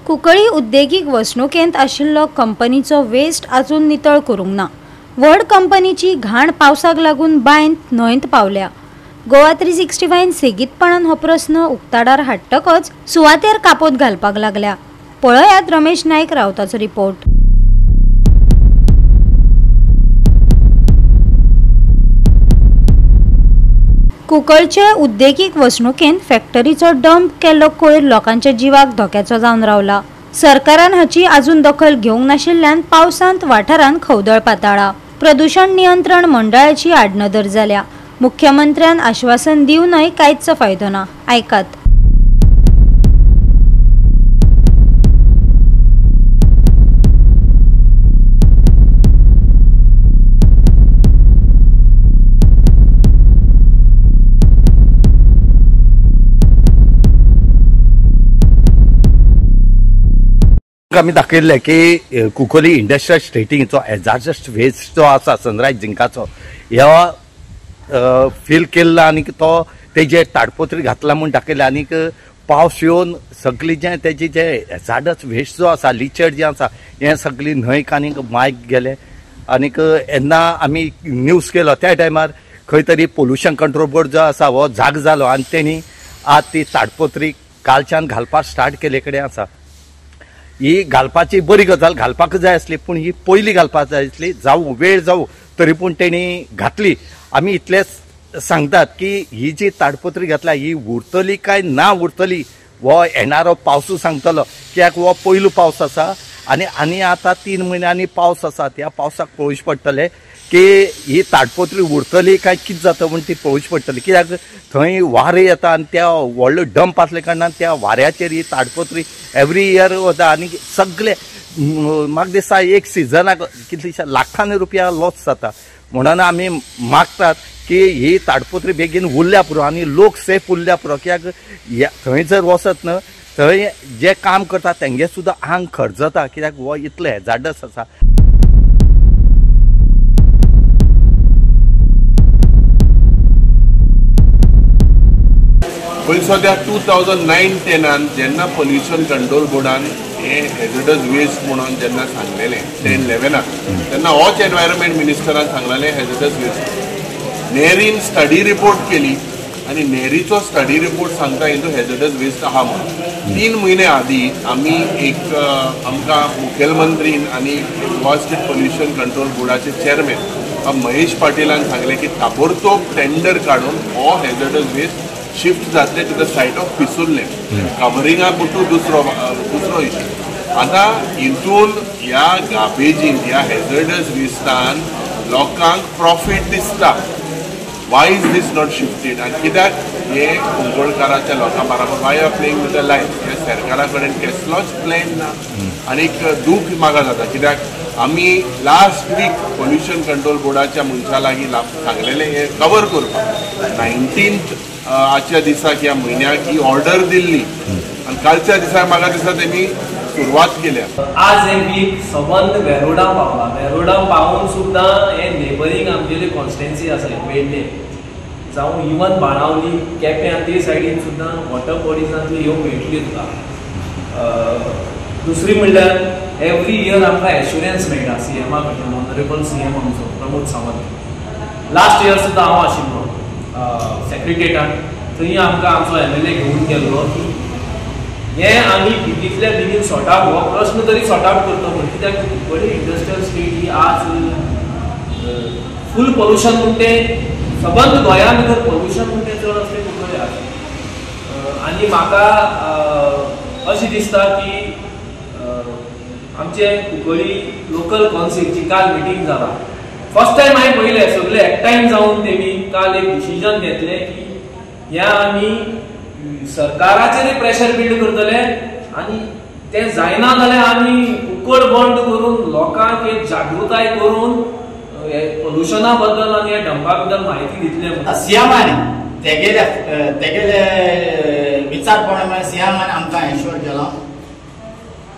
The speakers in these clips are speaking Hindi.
कुंकळी उद्देगीक वसणुकेंत आशिल्लो कंपनीचो वेस्ट अजून नितळ करूंक ना। व्हड कंपनीची घाण पावसाक लागून बायंत न्हंयत पावल्या। गोवा 365 सेगीतपणान हो प्रस्न उक्ताडार हाडटकच सुवातेर कापोत घालपाक लागल्या। पळयात रमेश नायक रावताचो रिपोर्ट। कुंकळचे उद्देगीक वसणुकेंत फॅक्टरीचो डंप केल्लो कोयर लोकांच्या जिवाक धोक्याचो जावन रावला। सरकारान हाची अजून दखल घेवंक नाशिल्ल्यान पावसांत वाठारांत खवदळ पाताळा। प्रदूषण नियंत्रण मंडळाची आडनदर जाल्या। मुख्यमंत्र्यान आश्वासन दिवनय कांयच फायदो ना। आयकात। आमी दाखयल्ले की कुंकळी इंडस्ट्रियल स्टेटीचो हॅजार्डस वेस्ट जो आसा सनरायज जिंकाचो ह्यो फील केल्लो आनी तो तेजे ताडपत्री घातला म्हूण दाखयले। आनी पावस येवन सगळी जे तेजे जे हॅजार्डस वेस्ट जो आसा लिचड जे आसा हें सगळी न्हंयक आनी मायक गेले। आनी येन्ना आमी न्यूज केलो त्या टायमार खंय तरी पोल्युशन कंट्रोल बोर्ड जो आसा हो जाग जालो आनी तेणी आज ती ताडपत्री कालच्यान घालपाक स्टार्ट केले कडेन आसा। ही घालपाची बरी गजाल, घालपाक जाय आसली, पूण ही पयली घालपाक जाय आसली। जावं वेळ जावं तरी पूण तेणी घातली। आमी इतलेंच सांगतात की ही जी ताडपत्री घातल्या ही उरतली काय ना उरतली हो येणारो पावसूच सांगतलो, कित्याक हो पयलो पावस आसा आनी आतां 3 म्हयन्यांनी पावस आसा। त्या पावसाक पळोवचें पडटलें की ही ताडपत्री उरतली काय कितें जाता म्हूण ती पळोवची पडटली, कित्याक थंय वारें येता आनी त्या व्हडलो डंप आसले कारणान त्या वाऱ्याचेर ही ताडपत्री एवरी इयर वता आनी सगळे म्हाका दिसता एक सिजनाक कितलेशे लाखांनी रुपया लॉस जाता। म्हणून आमी मागतात की ही ताडपत्री बेगीन उरल्या पुरो आनी लोक सेफ उरल्या पुरो, कित्याक थंय जर वचत न्हय थंय जे काम करता तेंगे सुद्दां आंग खर्जता, कित्याक हो इतलो हॅजार्डस आसा। पयलीं सद्या 2009-10 जेन्ना पोल्युशन कंट्रोल बोर्डान हे हॅजार्डस वेस्ट म्हणून जेन्ना सांगलेलें 10-11 तेन्ना होच एनवायरमेंट मिनिस्टरान सांगलेलें हॅजार्डस वेस्ट। नेरीन स्टडी रिपोर्ट केली आनी नेरीचो स्टडी रिपोर्ट सांगता हितून हॅजार्डस वेस्ट आहा म्हणून। 3 म्हयने आदीं आमी आमकां मुखेलमंत्रीन आनी गोवा स्टेट पोल्युशन कंट्रोल बोर्डाचे चेअरमॅन महेश पाटीलान सांगले की ताबडतोब टेंडर काडून हो हॅजार्डस वेस्ट शिफ्ट जातले टू द साइट ऑफ पिसुल्ले कवरिंगाक दुसरो इशू। आता हितून ह्या गार्बेजीन ह्या हॅजार्डस वेस्टान लोकांक प्रॉफिट दिसता। Why is this not shifted? आनी कित्याक हे कुंकळकाराच्या लोकां बरोबर why are playing with the life? हे सरकारा कडेन कसलोच प्लॅन ना। आनीक दूख म्हाका जाता, कित्याक आमी लास्ट वीक पोल्युशन कंट्रोल बोर्डाच्या मनशा लागीं सांगलेलें हे कवर करपाक 19th आजच्या दिसाक ह्या म्हयन्याक ही ऑर्डर दिल्ली आनी कालच्या दिसाक म्हाका दिसता तेमी सुरवात केल्या। आज हे वीक सबंद वेरोडा पावला। वेरोडा पावून सुद्दां हे नेबरींग आमगेली कॉन्स्टिट्युएन्सी आसा पेडणे जावं इवन बाणावली केप्यां ते सायडीन सुद्दां वॉटर बॉडीजांतल्यो ह्यो मेळटल्यो तुका। दुसरी म्हणल्यार एवरी इयर आमकां एश्युरन्स मेळटा सीएमा कडल्यान। ऑनरेबल सीएम आमचो प्रमोद सावंत लास्ट इयर सुद्दां हांव आशिल्लो सेक्रेटरिएटान, थंय आमकां आमचो MLA घेवन गेल्लो की हे आमी बेगींतल्या बेगीन सॉर्ट आउट हो प्रश्न तरी सॉर्ट आउट करतो म्हणून, कित्याक कुंकळी इंडस्ट्रियल स्टेट ही आज फूल पोल्युशन म्हणून ते सबंद गोंया भितर पोल्युशन म्हणून ते चड असलें कुंकळी आसा। आनी म्हाका अशें दिसता की आमचे कुंकळी लोकल कॉन्सिलची काल मिटींग जाला। फर्स्ट टायम हांवें पळयलें सगळे एकठांय जावन तेमी काल एक डिसिजन घेतलें की ह्या आमी सरकाराचेर प्रेशर बिल्ड करतले आनी तें जायना जाल्यार आमी कुंकळ बंद करून लोकांक एक जागृताय करून पोल्युशना बद्दल आनी ह्या डंपा बद्दल म्हायती दितले म्हणून सीएमान तेगेले विचारपणामुळे सीएमान आमकां एश्योर केलो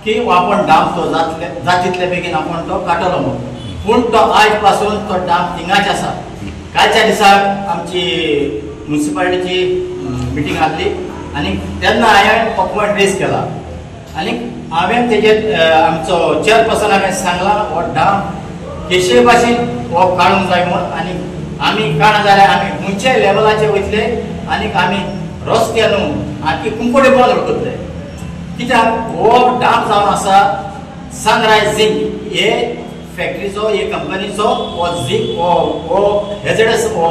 की आपण डाम तो जातले बेगीन आपण तो काडटलो म्हणून। पूण तो आज पासून तो डाम थिंगाच आसा। कालच्या दिसाक आमची म्युनिसिपालिटीची मिटींग आसली आनी तेन्ना हांवें हो पॉयंट रेज केला आनी हांवें तेजेर आमचो चेअरपर्सन हांवें सांगला हो डाम केशे भाशेन हो काडूंक जाय म्हूण आनी आमी काडना जाल्यार आमी खंयच्याय लेवलाचेर वयतले आनी आमी रस्ते न्हू आनी कुंकोडे बंद करतले कित्याक हो डाम जावन आसा सनरायज झिंक हे फॅक्टरीचो हे कंपनीचो हो झिंक हो हेजडस हो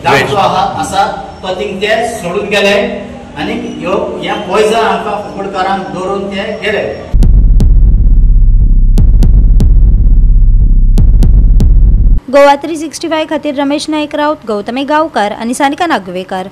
डाम जो आसा तो थिंग ते सोडून गेले आनी ह्या पॉयझन आमकां कुंकोडकारांक दवरून ते गेले. गोवा 365 खातीर रमेश नाईक राऊत, गौतमी गांवकार आनी सानिका नागवेकर.